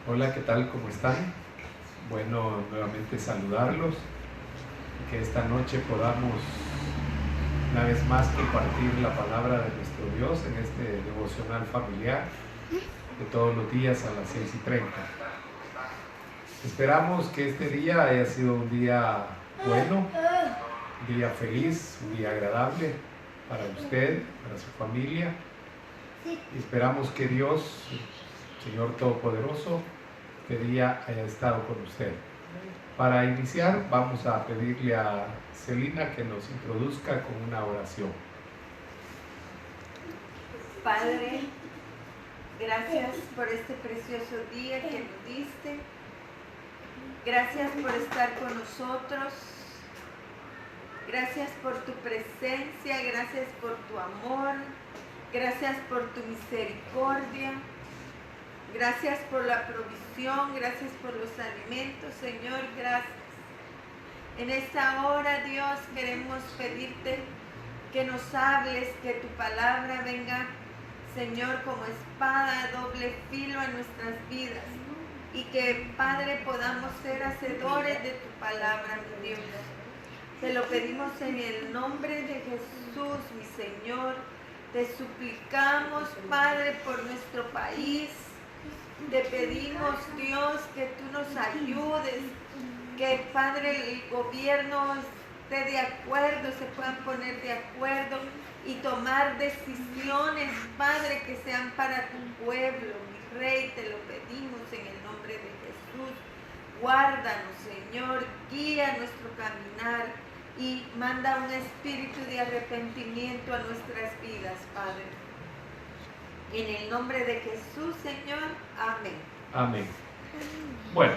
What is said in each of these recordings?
Hola, ¿qué tal? ¿Cómo están? Bueno, nuevamente saludarlos y que esta noche podamos una vez más compartir la palabra de nuestro Dios en este devocional familiar de todos los días a las 6:30. Esperamos que este día haya sido un día bueno, un día feliz, un día agradable para usted, para su familia. Y esperamos que Dios, Señor Todopoderoso, este día haya estado con usted. Para iniciar, vamos a pedirle a Celina que nos introduzca con una oración. Padre, gracias por este precioso día que nos diste. Gracias por estar con nosotros. Gracias por tu presencia, gracias por tu amor, gracias por tu misericordia. Gracias por la provisión, gracias por los alimentos, Señor, gracias. En esta hora, Dios, queremos pedirte que nos hables, que tu palabra venga, Señor, como espada de doble filo a nuestras vidas. Y que, Padre, podamos ser hacedores de tu palabra, mi Dios. Te lo pedimos en el nombre de Jesús, mi Señor. Te suplicamos, Padre, por nuestro país. Te pedimos, Dios, que tú nos ayudes, que, Padre, el gobierno esté de acuerdo, se puedan poner de acuerdo y tomar decisiones, Padre, que sean para tu pueblo, mi Rey. Te lo pedimos en el nombre de Jesús. Guárdanos, Señor, guía nuestro caminar y manda un espíritu de arrepentimiento a nuestras vidas, Padre. En el nombre de Jesús, Señor. Amén. Amén. Bueno,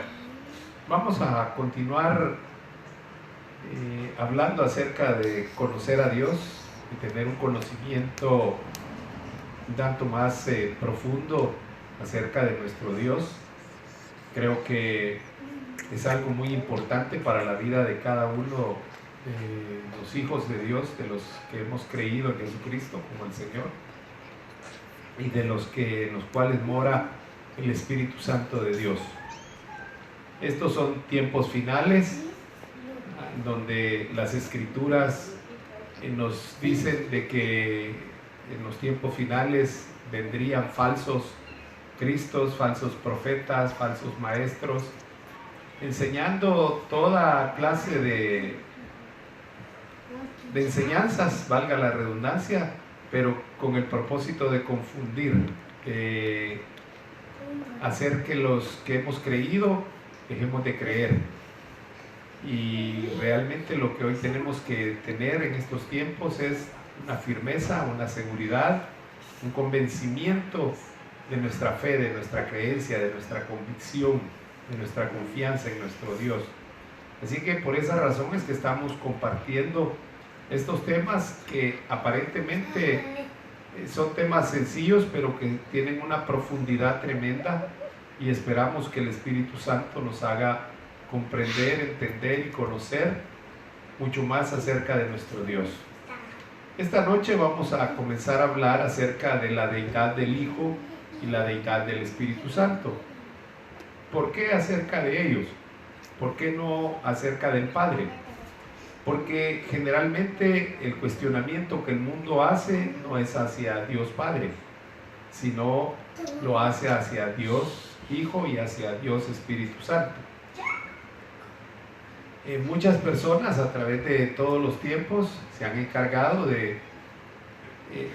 vamos a continuar hablando acerca de conocer a Dios y tener un conocimiento un tanto más profundo acerca de nuestro Dios. Creo que es algo muy importante para la vida de cada uno de los hijos de Dios, de los que hemos creído en Jesucristo como el Señor, y de los cuales mora el Espíritu Santo de Dios. Estos son tiempos finales, donde las Escrituras nos dicen de que en los tiempos finales vendrían falsos cristos, falsos profetas, falsos maestros, enseñando toda clase de enseñanzas, valga la redundancia, pero con el propósito de confundir, hacer que los que hemos creído dejemos de creer. Y realmente lo que hoy tenemos que tener en estos tiempos es una firmeza, una seguridad, un convencimiento de nuestra fe, de nuestra creencia, de nuestra convicción, de nuestra confianza en nuestro Dios. Así que por esa razón es que estamos compartiendo estos temas que aparentemente son temas sencillos, pero que tienen una profundidad tremenda, y esperamos que el Espíritu Santo nos haga comprender, entender y conocer mucho más acerca de nuestro Dios. Esta noche vamos a comenzar a hablar acerca de la deidad del Hijo y la deidad del Espíritu Santo. ¿Por qué acerca de ellos? ¿Por qué no acerca del Padre? Porque generalmente el cuestionamiento que el mundo hace no es hacia Dios Padre, sino lo hace hacia Dios Hijo y hacia Dios Espíritu Santo. Muchas personas a través de todos los tiempos se han encargado de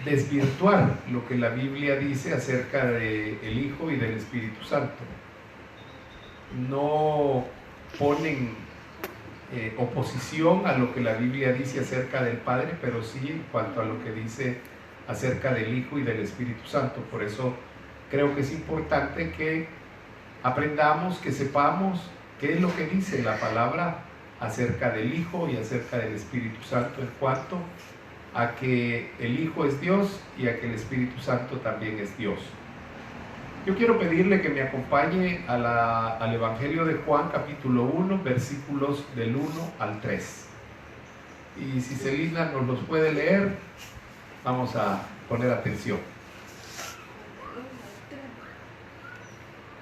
desvirtuar lo que la Biblia dice acerca del Hijo y del Espíritu Santo. No ponen oposición a lo que la Biblia dice acerca del Padre, pero sí en cuanto a lo que dice acerca del Hijo y del Espíritu Santo. Por eso creo que es importante que aprendamos, que sepamos qué es lo que dice la palabra acerca del Hijo y acerca del Espíritu Santo, en cuanto a que el Hijo es Dios y a que el Espíritu Santo también es Dios. Yo quiero pedirle que me acompañe al Evangelio de Juan, capítulo 1, versículos del 1 al 3. Y si Celina nos los puede leer, vamos a poner atención.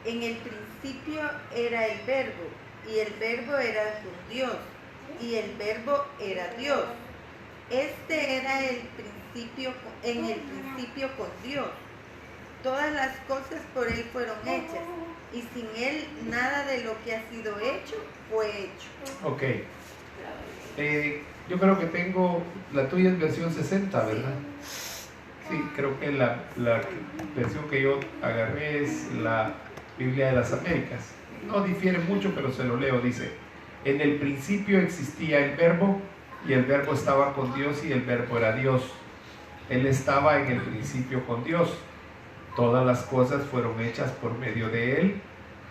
En el principio era el Verbo, y el Verbo era con Dios, y el Verbo era Dios. Este era en el principio con Dios. Todas las cosas por Él fueron hechas, y sin Él nada de lo que ha sido hecho fue hecho. Ok. Yo creo que tengo, la tuya es versión 60, ¿verdad? Sí, creo que la versión que yo agarré es la Biblia de las Américas. No difiere mucho, pero se lo leo. Dice: en el principio existía el Verbo, y el Verbo estaba con Dios, y el Verbo era Dios. Él estaba en el principio con Dios. Todas las cosas fueron hechas por medio de Él,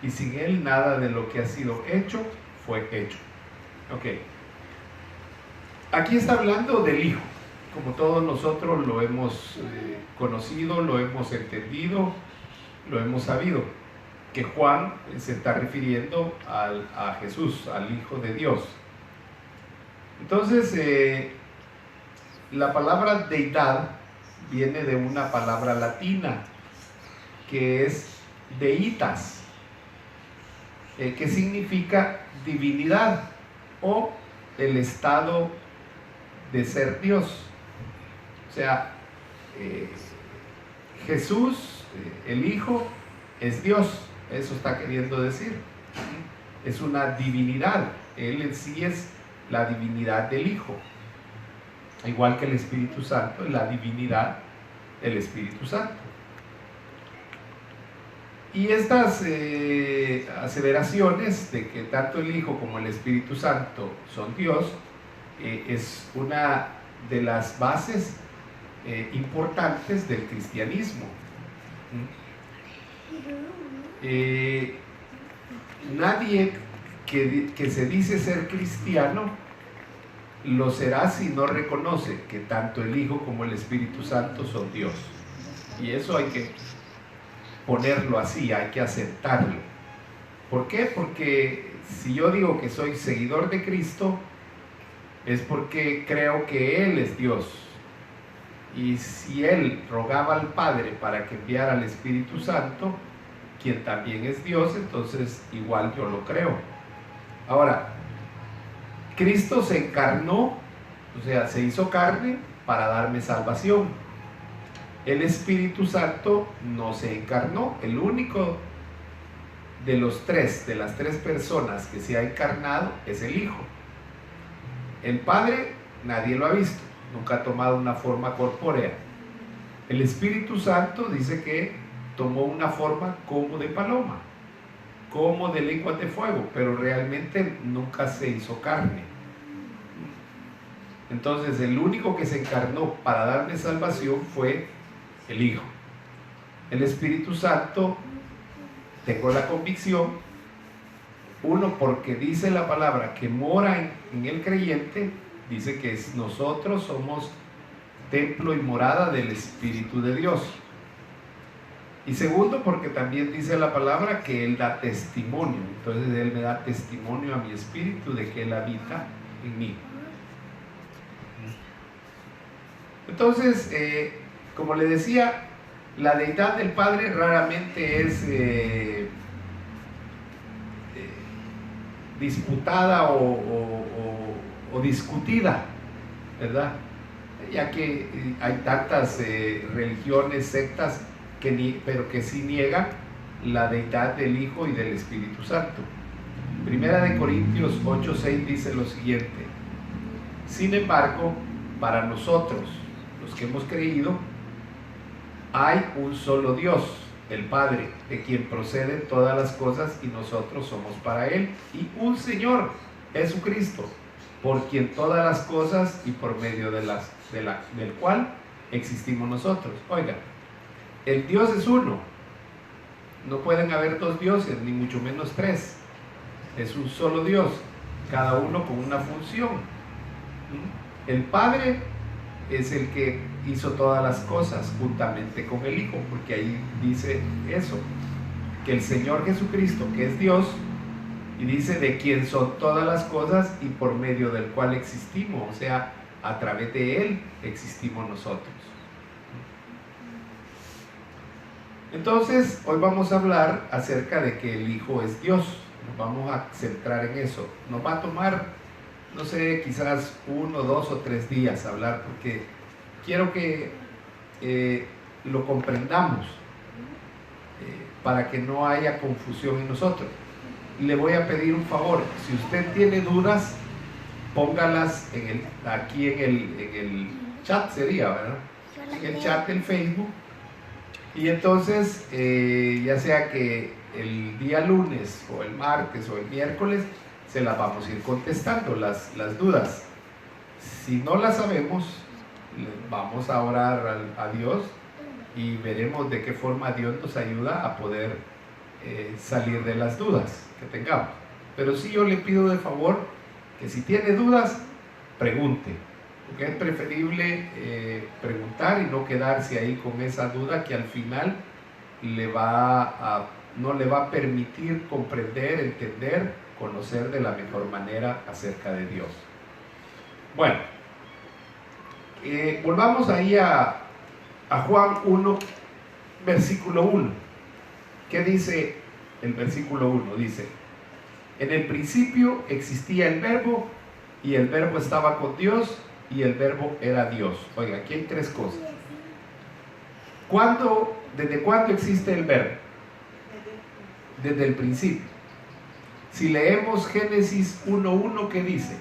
y sin Él nada de lo que ha sido hecho fue hecho. Ok. Aquí está hablando del Hijo, como todos nosotros lo hemos conocido, lo hemos entendido, lo hemos sabido, que Juan se está refiriendo a Jesús, al Hijo de Dios. Entonces, la palabra deidad viene de una palabra latina, que es deitas, que significa divinidad o el estado de ser Dios. O sea, Jesús, el Hijo, es Dios. Eso está queriendo decir. Es una divinidad. Él en sí es la divinidad del Hijo. Igual que el Espíritu Santo es la divinidad del Espíritu Santo. Y estas aseveraciones de que tanto el Hijo como el Espíritu Santo son Dios, es una de las bases importantes del cristianismo. Nadie que se dice ser cristiano lo será si no reconoce que tanto el Hijo como el Espíritu Santo son Dios. Y eso hay que ponerlo así, hay que aceptarlo. ¿Por qué? Porque si yo digo que soy seguidor de Cristo, es porque creo que Él es Dios. Y si Él rogaba al Padre para que enviara al Espíritu Santo, quien también es Dios, entonces igual yo lo creo. Ahora, Cristo se encarnó, o sea, se hizo carne para darme salvación. El Espíritu Santo no se encarnó. El único de las tres personas que se ha encarnado es el Hijo. El Padre nadie lo ha visto, nunca ha tomado una forma corpórea. El Espíritu Santo dice que tomó una forma como de paloma, como de lenguas de fuego, pero realmente nunca se hizo carne. Entonces el único que se encarnó para darme salvación fue el Hijo. El Espíritu Santo, tengo la convicción, uno, porque dice la palabra que mora en el creyente, dice que nosotros somos templo y morada del Espíritu de Dios. Y segundo, porque también dice la palabra que Él da testimonio. Entonces Él me da testimonio a mi espíritu de que Él habita en mí. Entonces, como le decía, la deidad del Padre raramente es disputada o discutida, ¿verdad? Ya que hay tantas religiones, sectas, pero que sí niegan la deidad del Hijo y del Espíritu Santo. Primera de Corintios 8:6 dice lo siguiente: sin embargo, para nosotros, los que hemos creído, hay un solo Dios, el Padre, de quien proceden todas las cosas y nosotros somos para Él, y un Señor, Jesucristo, por quien todas las cosas y por medio del cual existimos nosotros. Oiga, el Dios es uno, no pueden haber dos dioses, ni mucho menos tres, es un solo Dios, cada uno con una función. El Padre es el que hizo todas las cosas juntamente con el Hijo, porque ahí dice eso, que el Señor Jesucristo, que es Dios, y dice de quien son todas las cosas y por medio del cual existimos, o sea, a través de Él existimos nosotros. Entonces, hoy vamos a hablar acerca de que el Hijo es Dios. Nos vamos a centrar en eso. Nos va a tomar, no sé, quizás 1, 2 o 3 días hablar, porque quiero que lo comprendamos para que no haya confusión en nosotros. Le voy a pedir un favor. Si usted tiene dudas, póngalas aquí en el chat, sería, ¿verdad? En el chat del Facebook. Y entonces, ya sea que el día lunes o el martes o el miércoles, se las vamos a ir contestando, las dudas. Si no las sabemos, vamos a orar a Dios y veremos de qué forma Dios nos ayuda a poder salir de las dudas que tengamos. Pero sí, yo le pido de favor que si tiene dudas, pregunte, porque es preferible preguntar y no quedarse ahí con esa duda que al final no le va a permitir comprender, entender, conocer de la mejor manera acerca de Dios. Bueno, volvamos ahí a Juan 1, versículo 1. ¿Qué dice el versículo 1? Dice: en el principio existía el Verbo, y el Verbo estaba con Dios, y el Verbo era Dios. Oiga, aquí hay 3 cosas. ¿Desde cuándo existe el Verbo? Desde el principio. Si leemos Génesis 1:1, ¿qué dice?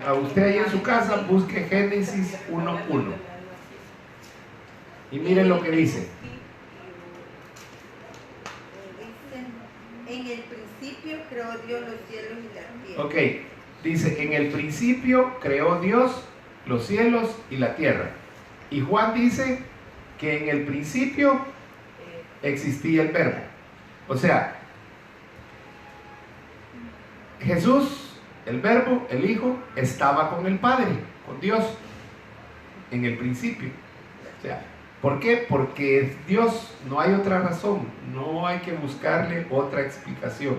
A usted ahí en su casa busque Génesis 1:1 y miren lo que dice. En el principio creó Dios los cielos y la tierra. Ok, dice, en el principio creó Dios los cielos y la tierra. Y Juan dice que en el principio existía el Verbo. O sea, Jesús, el Verbo, el Hijo, estaba con el Padre, con Dios, en el principio. O sea, ¿por qué? Porque es Dios, no hay otra razón, no hay que buscarle otra explicación.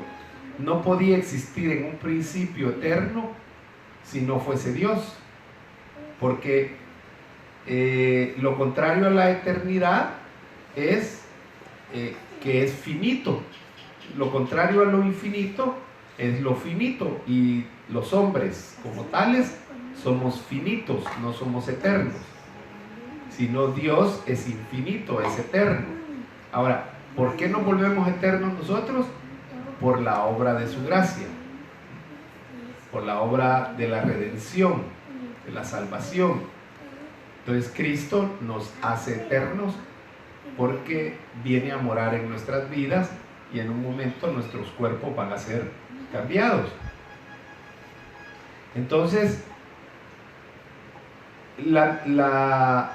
No podía existir en un principio eterno si no fuese Dios, porque lo contrario a la eternidad es que es finito. Lo contrario a lo infinito es lo finito, y los hombres como tales somos finitos, no somos eternos, sino Dios es infinito, es eterno. Ahora, ¿por qué nos volvemos eternos nosotros? Por la obra de su gracia, por la obra de la redención, de la salvación. Entonces Cristo nos hace eternos porque viene a morar en nuestras vidas, y en un momento nuestros cuerpos van a ser cambiados. Entonces, la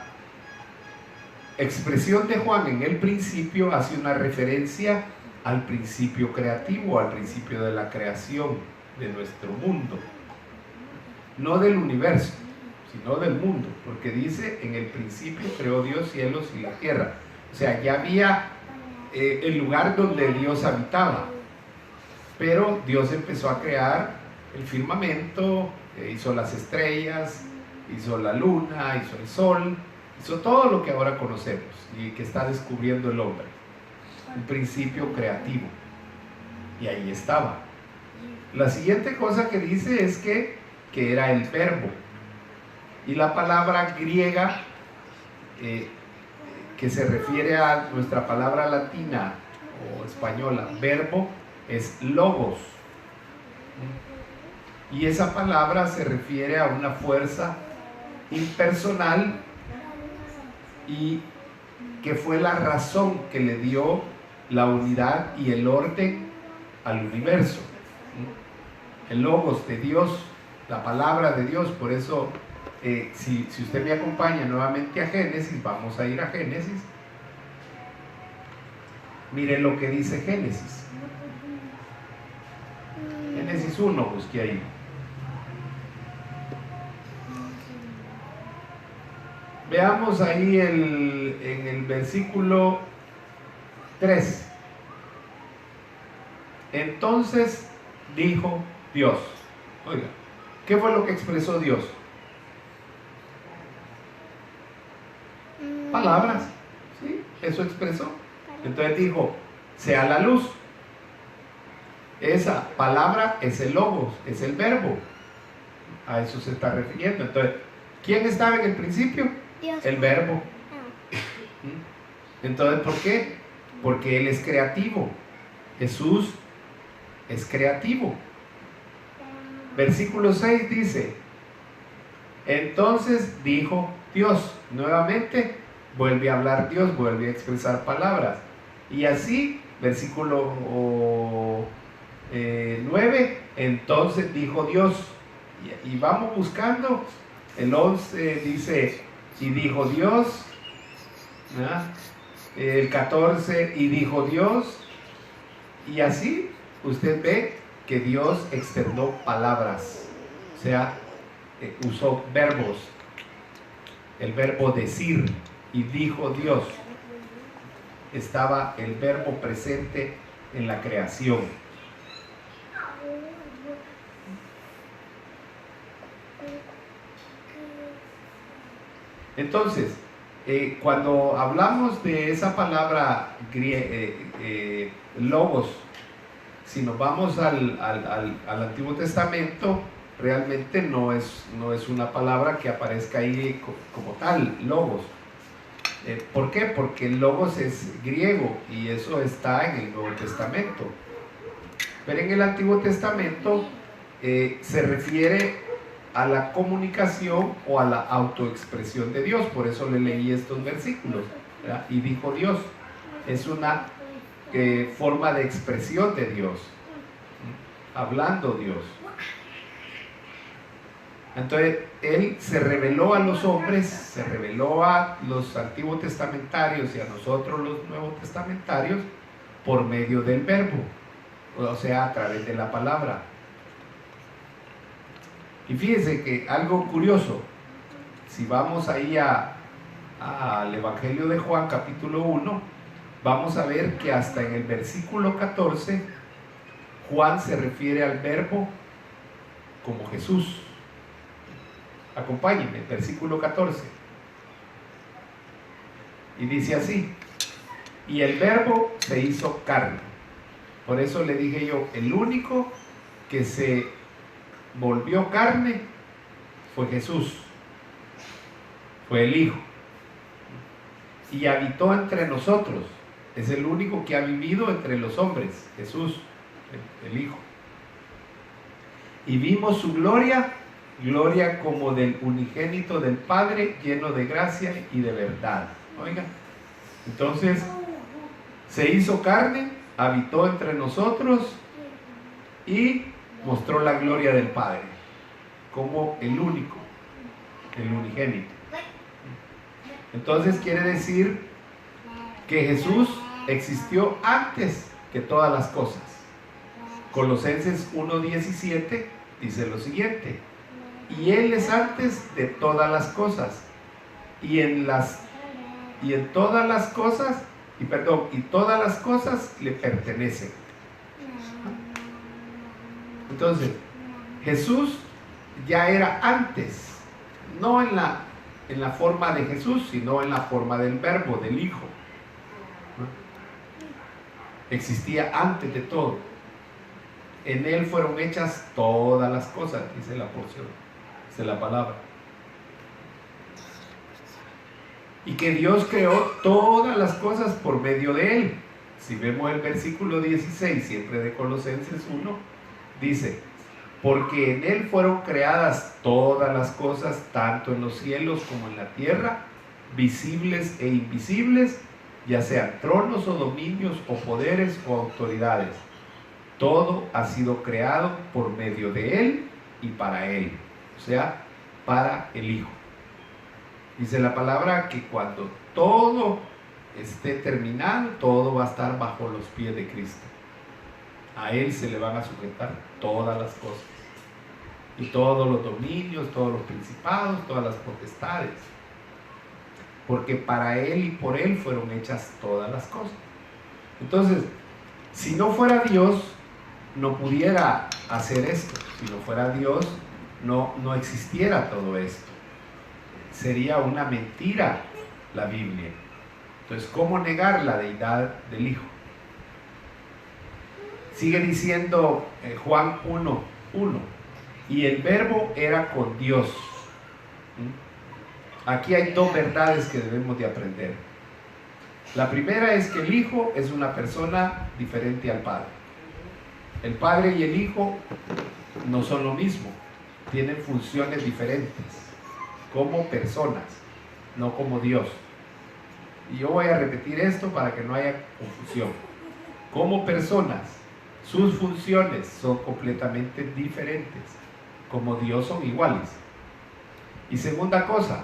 expresión de Juan en el principio hace una referencia al principio creativo, al principio de la creación de nuestro mundo, no del universo, sino del mundo, porque dice: en el principio creó Dios cielos y la tierra. O sea, ya había el lugar donde Dios habitaba, pero Dios empezó a crear el firmamento, hizo las estrellas, hizo la luna, hizo el sol, hizo todo lo que ahora conocemos y que está descubriendo el hombre. Un principio creativo, y ahí estaba. La siguiente cosa que dice es que era el Verbo, y la palabra griega que se refiere a nuestra palabra latina o española, verbo, es logos, y esa palabra se refiere a una fuerza impersonal, y que fue la razón que le dio la unidad y el orden al universo. El logos de Dios, la palabra de Dios. Por eso, si usted me acompaña nuevamente a Génesis, vamos a ir a Génesis. Mire lo que dice Génesis. Génesis 1, busque ahí. Veamos ahí en el versículo 3. Entonces dijo Dios. Oiga, ¿qué fue lo que expresó Dios? Palabras. eso expresó. Entonces dijo, sea la luz. Esa palabra es el logos, es el verbo. A eso se está refiriendo. Entonces, ¿quién estaba en el principio? Dios. El verbo. Entonces, ¿por qué? Porque Él es creativo. Jesús es creativo. Versículo 6 dice, entonces dijo Dios. Nuevamente vuelve a hablar Dios, vuelve a expresar palabras. Y así, versículo 9, entonces dijo Dios. Y vamos buscando. El 11 dice, y dijo Dios. ¿Verdad? El 14, y dijo Dios. Y así usted ve que Dios externó palabras, o sea, usó verbos, el verbo decir, y dijo Dios. Estaba el verbo presente en la creación. Entonces, cuando hablamos de esa palabra logos, si nos vamos al Antiguo Testamento, realmente no es una palabra que aparezca ahí como tal, logos. ¿Por qué? Porque el logos es griego y eso está en el Nuevo Testamento. Pero en el Antiguo Testamento se refiere a la comunicación o a la autoexpresión de Dios. Por eso le leí estos versículos, ¿verdad? Y dijo Dios. Es una forma de expresión de Dios, hablando Dios. Entonces Él se reveló a los hombres, se reveló a los antiguos testamentarios y a nosotros los nuevos testamentarios por medio del verbo, o sea, a través de la palabra. Y fíjense que algo curioso, si vamos ahí al Evangelio de Juan capítulo 1, vamos a ver que hasta en el versículo 14 Juan se refiere al verbo como Jesús. Acompáñenme, versículo 14. Y dice así, y el verbo se hizo carne. Por eso le dije yo, el único que se volvió carne fue Jesús, fue el Hijo, y habitó entre nosotros. Es el único que ha vivido entre los hombres, Jesús, el Hijo. Y vimos su gloria, gloria como del unigénito del Padre, lleno de gracia y de verdad. Oigan, entonces se hizo carne, habitó entre nosotros y mostró la gloria del Padre como el único, el unigénito. Entonces quiere decir que Jesús existió antes que todas las cosas. Colosenses 1:17 dice lo siguiente: y Él es antes de todas las cosas, y todas las cosas le pertenecen. Entonces, Jesús ya era antes, no en la forma de Jesús, sino en la forma del verbo, del Hijo. Existía antes de todo. En Él fueron hechas todas las cosas, dice la porción, dice la palabra. Y que Dios creó todas las cosas por medio de Él. Si vemos el versículo 16, siempre de Colosenses 1, dice: porque en Él fueron creadas todas las cosas, tanto en los cielos como en la tierra, visibles e invisibles, ya sean tronos o dominios o poderes o autoridades. Todo ha sido creado por medio de Él y para Él, o sea, para el Hijo. Dice la palabra que cuando todo esté terminado, todo va a estar bajo los pies de Cristo. A Él se le van a sujetar todas las cosas, y todos los dominios, todos los principados, todas las potestades, porque para Él y por Él fueron hechas todas las cosas. Entonces, si no fuera Dios, no pudiera hacer esto. Si no fuera Dios, no existiera todo esto. Sería una mentira la Biblia. Entonces, ¿cómo negar la deidad del Hijo? Sigue diciendo Juan 1:1, y el verbo era con Dios. Aquí hay dos verdades que debemos de aprender. La primera es que el Hijo es una persona diferente al Padre. El Padre y el Hijo no son lo mismo, tienen funciones diferentes, como personas, no como Dios. Y yo voy a repetir esto para que no haya confusión. Como personas, sus funciones son completamente diferentes, como Dios son iguales. Y segunda cosa,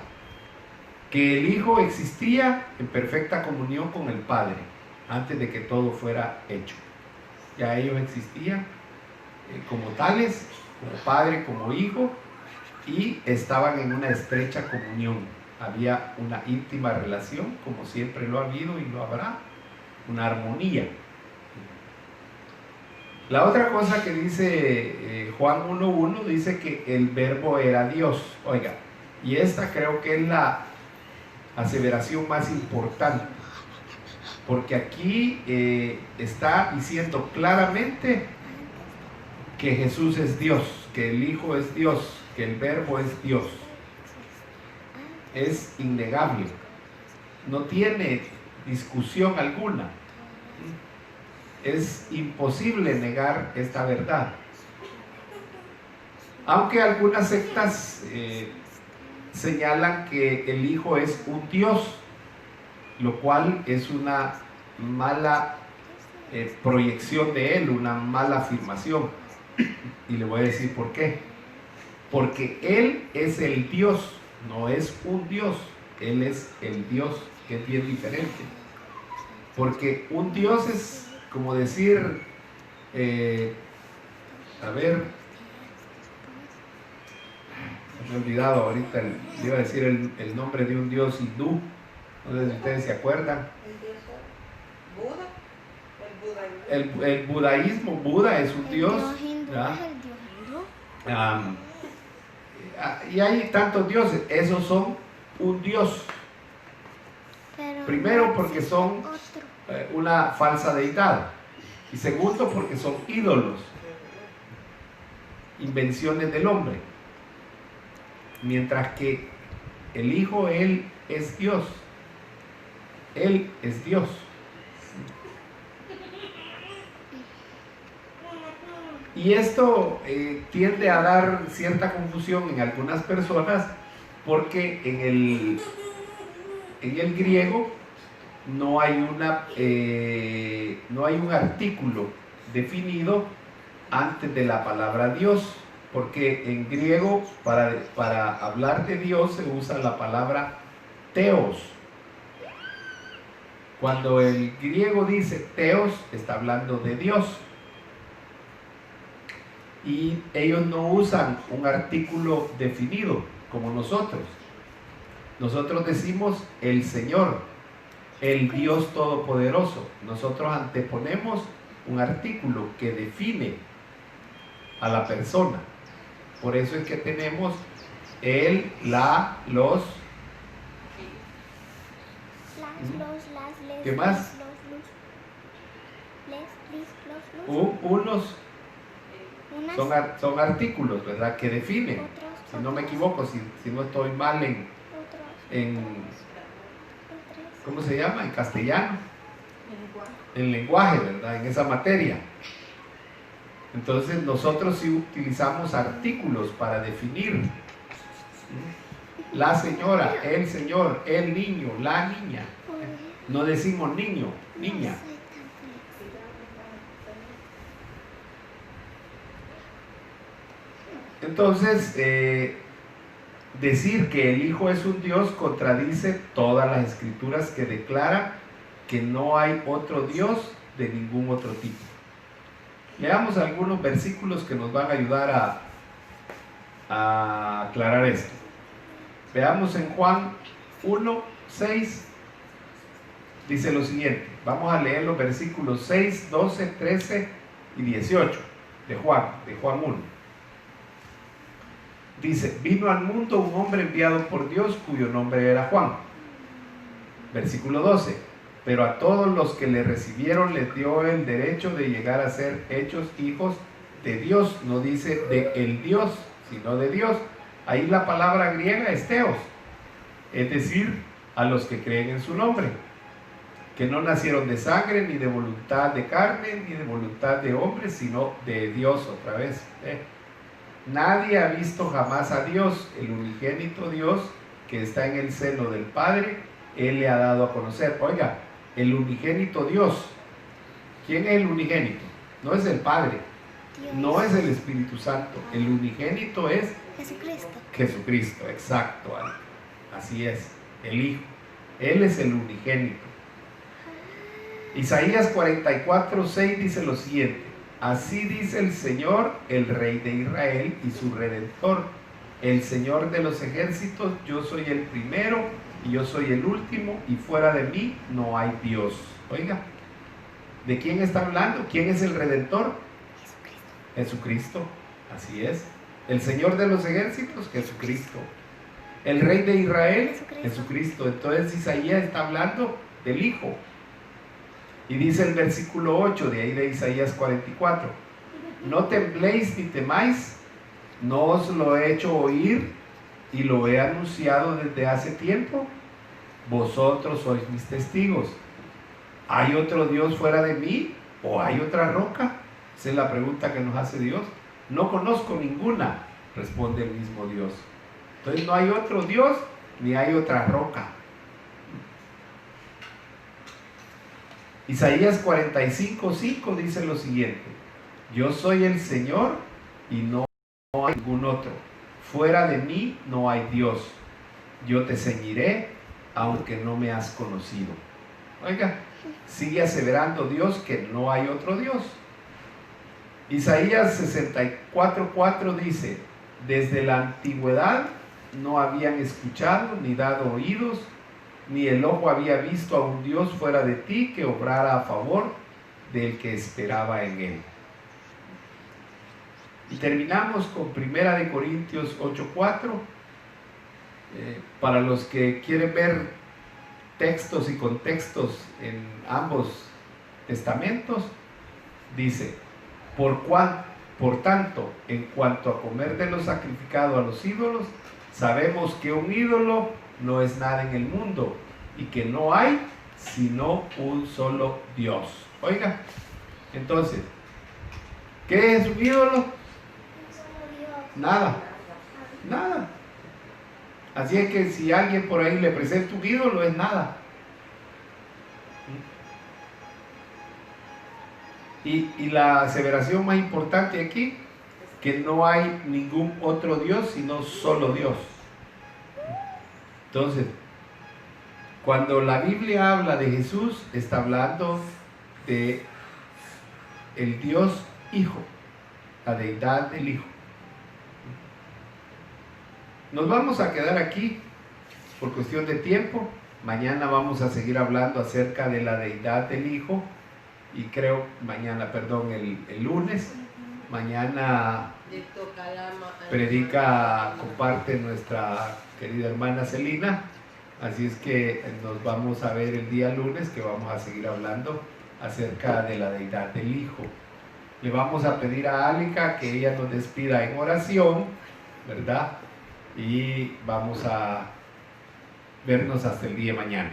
que el Hijo existía en perfecta comunión con el Padre antes de que todo fuera hecho. Ya ellos existían como tales, como Padre, como Hijo, y estaban en una estrecha comunión. Había una íntima relación, como siempre lo ha habido y lo habrá, una armonía. La otra cosa que dice Juan 1:1, dice que el verbo era Dios. Oiga, y esta creo que es la aseveración más importante, porque aquí está diciendo claramente que Jesús es Dios, que el Hijo es Dios, que el verbo es Dios. Es innegable, no tiene discusión alguna. Es imposible negar esta verdad. Aunque algunas sectas señalan que el Hijo es un Dios, lo cual es una mala proyección de Él, una mala afirmación. Y le voy a decir por qué. Porque Él es el Dios, no es un Dios. Él es el Dios, que es bien diferente. Porque un Dios es como decir, a ver, me he olvidado ahorita, iba a decir el nombre de un Dios hindú, no sé si ustedes se acuerdan. ¿El Dios Buda? El budaísmo, Buda es un Dios. Y hay tantos dioses, esos son un Dios. Primero porque son una falsa deidad, y segundo porque son ídolos, invenciones del hombre, mientras que el Hijo, Él es Dios. Él es Dios. Y esto tiende a dar cierta confusión en algunas personas, porque en el griego no hay un artículo definido antes de la palabra Dios, porque en griego para hablar de Dios se usa la palabra Theos. Cuando el griego dice Theos, está hablando de Dios. Y ellos no usan un artículo definido como nosotros. Nosotros decimos el Señor, el Dios Todopoderoso. Nosotros anteponemos un artículo que define a la persona. Por eso es que tenemos el, la, los. ¿Qué más? Unos son artículos, ¿verdad? Que definen. Si no me equivoco, si no estoy mal en ¿cómo se llama? En castellano. En lenguaje, ¿verdad? En esa materia. Entonces nosotros sí utilizamos artículos para definir. La señora, el señor, el niño, la niña. No decimos niño, niña. Entonces, decir que el Hijo es un Dios contradice todas las escrituras que declaran que no hay otro Dios de ningún otro tipo. Leamos algunos versículos que nos van a ayudar a aclarar esto. Veamos en Juan 1:6, dice lo siguiente. Vamos a leer los versículos 6, 12, 13 y 18 de Juan 1. Dice, vino al mundo un hombre enviado por Dios cuyo nombre era Juan. Versículo 12. pero a todos los que le recibieron les dio el derecho de llegar a ser hechos hijos de Dios. No dice de el Dios, sino de Dios. Ahí la palabra griega es theos, es decir, a los que creen en su nombre, que no nacieron de sangre, ni de voluntad de carne, ni de voluntad de hombre, sino de Dios otra vez. Nadie ha visto jamás a Dios, el unigénito Dios que está en el seno del Padre, Él le ha dado a conocer. Oiga, el unigénito Dios, ¿quién es el unigénito? No es el Padre, Dios. No es el Espíritu Santo, el unigénito es Jesucristo. Jesucristo, exacto, así es, el Hijo, Él es el unigénito. Isaías 44:6 dice lo siguiente: así dice el Señor, el Rey de Israel y su Redentor, el Señor de los ejércitos: yo soy el primero y yo soy el último, y fuera de mí no hay Dios. Oiga, ¿de quién está hablando? ¿Quién es el Redentor? Jesucristo, así es. El Señor de los ejércitos, Jesucristo. El Rey de Israel, Jesucristo. Entonces Isaías está hablando del Hijo. Y dice el versículo 8 de ahí de Isaías 44: no tembléis ni temáis, no os lo he hecho oír y lo he anunciado desde hace tiempo. Vosotros sois mis testigos. ¿Hay otro Dios fuera de mí? ¿O hay otra roca? Esa es la pregunta que nos hace Dios. No conozco ninguna, responde el mismo Dios. Entonces no hay otro Dios ni hay otra roca. Isaías 45:5 dice lo siguiente: yo soy el Señor y no hay ningún otro. Fuera de mí no hay Dios. Yo te ceñiré aunque no me has conocido. Oiga, sigue aseverando Dios que no hay otro Dios. Isaías 64:4 dice: desde la antigüedad no habían escuchado ni dado oídos, ni el ojo había visto a un Dios fuera de ti que obrara a favor del que esperaba en él. Y terminamos con 1 Corintios 8:4. Para los que quieren ver textos y contextos en ambos testamentos, dice: por tanto, en cuanto a comer de lo sacrificado a los ídolos, sabemos que un ídolo no es nada en el mundo y que no hay sino un solo Dios. Oiga, entonces, ¿qué es un ídolo? Nada, nada. Así es que si alguien por ahí le presenta un ídolo, es nada. Y la aseveración más importante aquí, que no hay ningún otro Dios, sino solo Dios. Entonces, cuando la Biblia habla de Jesús, está hablando de el Dios Hijo, la deidad del Hijo. Nos vamos a quedar aquí por cuestión de tiempo. Mañana vamos a seguir hablando acerca de la deidad del Hijo. Y creo, el lunes, mañana comparte nuestra querida hermana Celina. Así es que nos vamos a ver el día lunes, que vamos a seguir hablando acerca de la deidad del Hijo. Le vamos a pedir a Álica que ella nos despida en oración, ¿verdad? Y vamos a vernos hasta el día de mañana.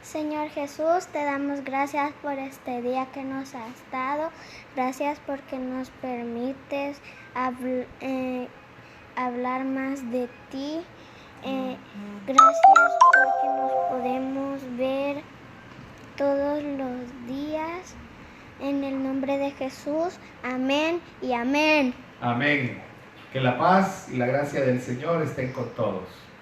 Señor Jesús, te damos gracias por este día que nos has dado. Gracias porque nos permites hablar más de ti. Gracias porque nos podemos ver todos los días. En el nombre de Jesús, amén y amén. Amén. Que la paz y la gracia del Señor estén con todos.